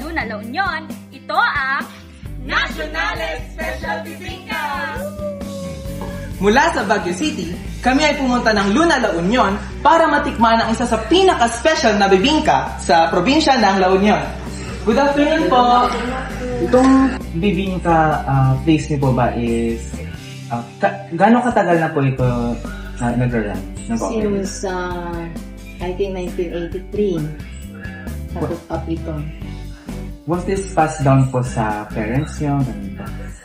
Luna, La Union, ito ang Nationales Special Bibingka! Mula sa Baguio City, kami ay pumunta ng Luna, La Union para matikman ang isa sa pinaka-special na bibingka sa probinsya ng La Union. Good afternoon po! Itong bibingka place niyo po ba is gano'ng katagal na po ito nag-run? Since, I think 1983, na-put up ito. Was this passed down po sa parents niyo?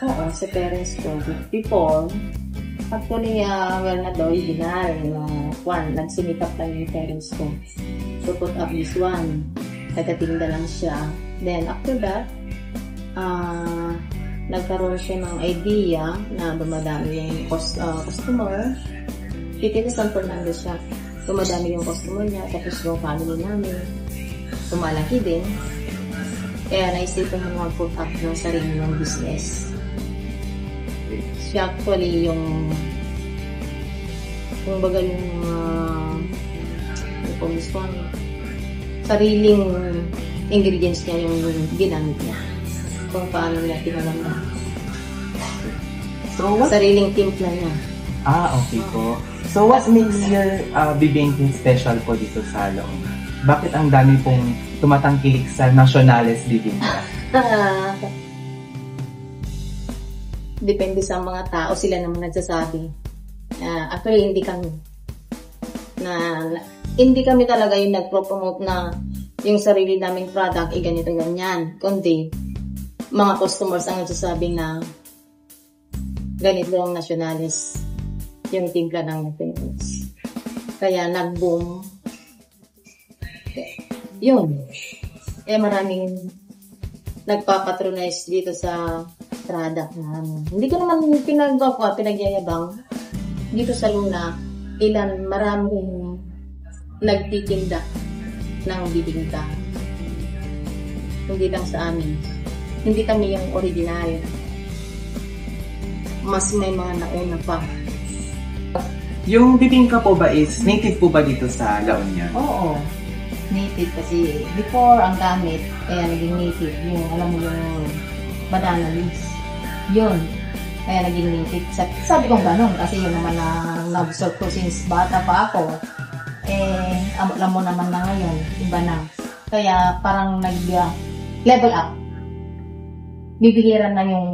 Oo, sa parents ko. Before, actually, well na daw, original. Nagsimikap lang yung parents ko. So, put up this one. Nagkatinda lang siya. Then, after that, nagkaroon siya ng idea na dumadami yung customer. Tita San Fernando siya. Dumadami yung customer niya, tapos yung family namin. Tumalaki din. Kaya naisipan mo mag-put up ng sarili ng business. Siya actually yung baga yung sariling ingredients niya yung ginamit niya. Kung paano niya tinalam na. So, sariling timpla niya. Okay po. So, what makes your bibingka special po dito sa La Union? Bakit ang dami pong tumatangkilik sa Nationales bibingka? Depende sa mga tao, sila naman nagsasabi. Actually, hindi kami talaga yung nagpropromote na yung sarili naming product ay ganito ganyan. Kundi, mga customers ang nagsasabi na ganito ang Nationales yung timpla ng Pilipinas. Kaya nag-boom. Yun. Maraming nagpapatronize dito sa product namin. Hindi ko naman pinagyayabang. Dito sa Luna, maraming nagtitinda ng bibingka. Hindi lang sa amin. Hindi kami yung original. Mas may mga nauna pa. Yung bibingka po ba is native po ba dito sa La Union? Oo. Native kasi before ang gamit, kaya naging native. Yung, alam mo yung banana leaves. Yun. Kaya naging native. Sabi kong ganun kasi yun naman na nag-observe ko since bata pa ako. Alam mo naman na ngayon, iba na. Kaya parang nag-level up. Bibihiran na yung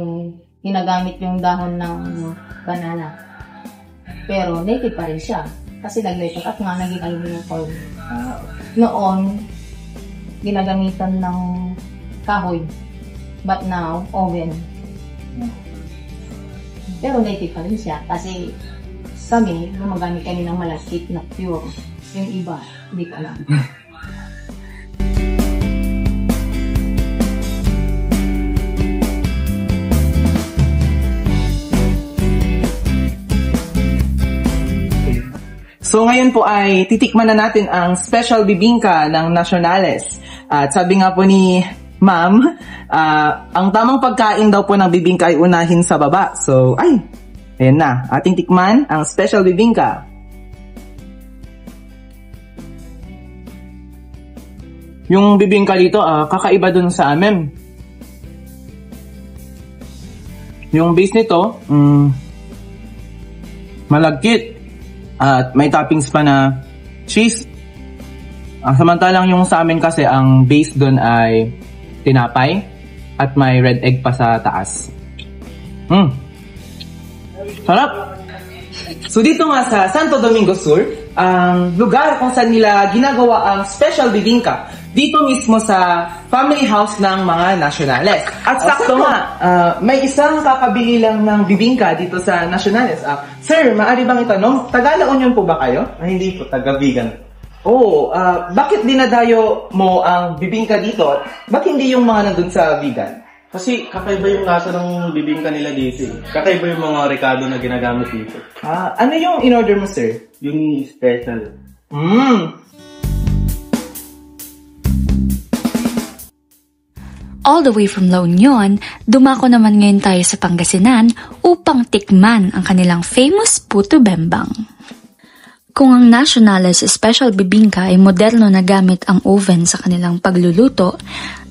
ginagamit yung dahon ng banana. Pero native pa rin siya. Kasi nag-level up nga, naging aluminum foil. Noon, ginagamitan ng kahoy. But now, oven. Pero native pa rin siya. Kasi kami, gumagamit kami ng malakit na pure. Yung iba, hindi ko alam. So ngayon po ay titikman na natin ang special bibingka ng Nationales. At sabi nga po ni Ma'am, ang tamang pagkain daw po ng bibingka ay unahin sa baba. So, ayan na. Ating tikman ang special bibingka. Yung bibingka dito, kakaiba dun sa amin. Yung base nito, malagkit. At may toppings pa na cheese. Samantalang yung sa amin kasi, ang base dun ay tinapay at may red egg pa sa taas. Sarap! So dito nga sa Santo Domingo Sur, ang lugar kung saan nila ginagawa ang special bibingka, dito mismo sa family house ng mga Nationales. At sakto nga, may isang kakabili lang ng bibingka dito sa Nationales. Sir, maaari bang itanong, taga La Union po ba kayo? Hindi po, taga-vegan. Bakit dinadayo mo ang bibingka dito? Bakit hindi yung mga nandun sa vegan? Kasi kakaiba yung lasa ng bibingka nila dito. Kakaiba yung mga rekado na ginagamit dito. Ano yung in-order mo, sir? Yung special. All the way from La Union, dumako naman ngayon tayo sa Pangasinan upang tikman ang kanilang famous puto bembang. Kung ang Nationales Special Bibingka ay moderno na gamit ang oven sa kanilang pagluluto,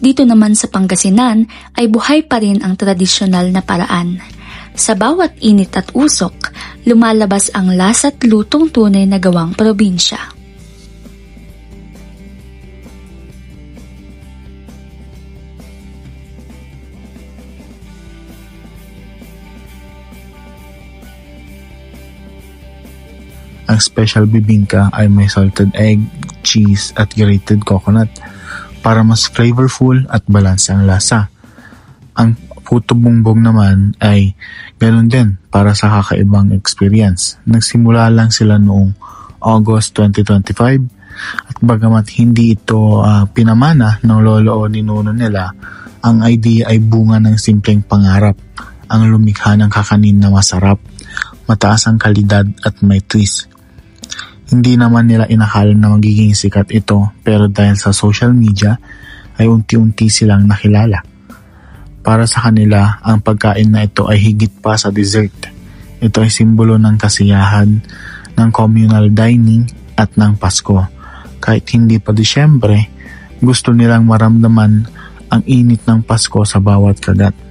Dito naman sa Pangasinan ay buhay pa rin ang tradisyonal na paraan. Sa bawat init at usok, lumalabas ang lasa't lutong tunay na gawang probinsya. Ang special bibingka ay may salted egg, cheese at grated coconut para mas flavorful at balanse ang lasa. Ang puto bumbong naman ay ganun din para sa kakaibang experience. Nagsimula lang sila noong August 2025 at bagamat hindi ito pinamana ng lolo o ninuno nila, ang idea ay bunga ng simpleng pangarap, ang lumikha ng kakanin na masarap, mataas ang kalidad at may twist. Hindi naman nila inakala na magiging sikat ito, pero dahil sa social media ay unti-unti silang nakilala. Para sa kanila, ang pagkain na ito ay higit pa sa dessert. Ito ay simbolo ng kasiyahan, ng communal dining at ng Pasko. Kahit hindi pa Disyembre, gusto nilang maramdaman ang init ng Pasko sa bawat kagat.